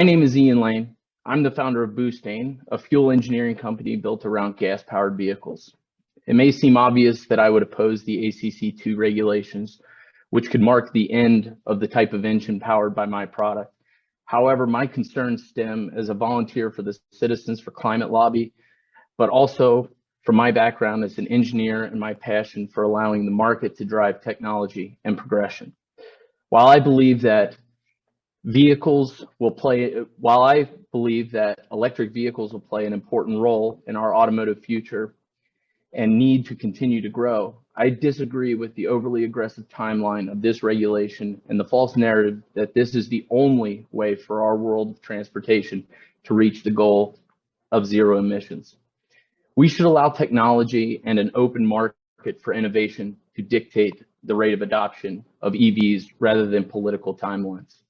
My name is Ian Lehn. I'm the founder of BOOSTane, a fuel engineering company built around gas-powered vehicles. It may seem obvious that I would oppose the ACC 2 regulations, which could mark the end of the type of engine powered by my product. However, my concerns stem as a volunteer for the Citizens for Climate lobby, but also from my background as an engineer and my passion for allowing the market to drive technology and progression. While I believe that electric vehicles will play an important role in our automotive future and need to continue to grow, I disagree with the overly aggressive timeline of this regulation and the false narrative that this is the only way for our world of transportation to reach the goal of zero emissions. We should allow technology and an open market for innovation to dictate the rate of adoption of EVs rather than political timelines.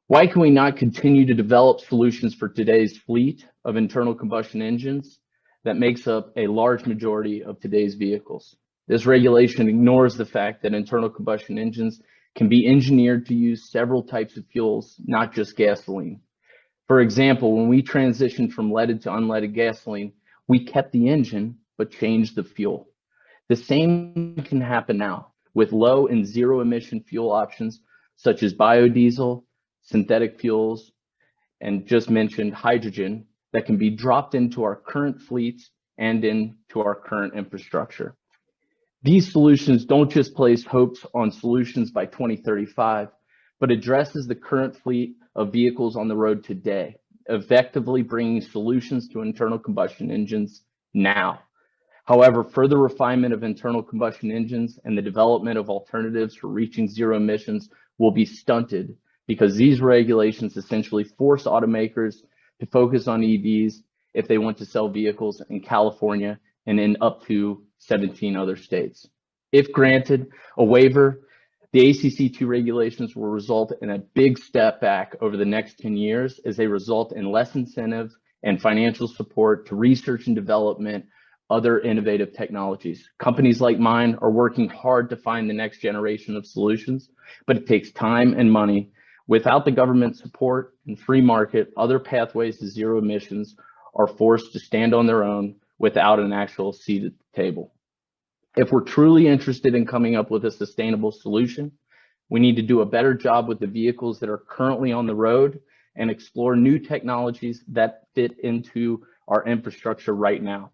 Why can we not continue to develop solutions for today's fleet of internal combustion engines that makes up a large majority of today's vehicles? This regulation ignores the fact that internal combustion engines can be engineered to use several types of fuels, not just gasoline. For example, when we transitioned from leaded to unleaded gasoline, we kept the engine but changed the fuel. The same can happen now with low and zero emission fuel options such as biodiesel, synthetic fuels, and just mentioned hydrogen that can be dropped into our current fleets and into our current infrastructure. These solutions don't just place hopes on solutions by 2035, but addresses the current fleet of vehicles on the road today, effectively bringing solutions to internal combustion engines now. However, further refinement of internal combustion engines and the development of alternatives for reaching zero emissions will be stunted because these regulations essentially force automakers to focus on EVs if they want to sell vehicles in California and in up to 17 other states. If granted a waiver, the ACC 2 regulations will result in a big step back over the next 10 years as they result in less incentive and financial support to research and development other innovative technologies. Companies like mine are working hard to find the next generation of solutions, but it takes time and money. Without the government support and free market, other pathways to zero emissions are forced to stand on their own without an actual seat at the table. If we're truly interested in coming up with a sustainable solution, we need to do a better job with the vehicles that are currently on the road and explore new technologies that fit into our infrastructure right now.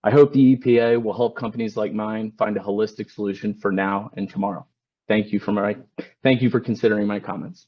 I hope the EPA will help companies like mine find a holistic solution for now and tomorrow. Thank you for considering my comments.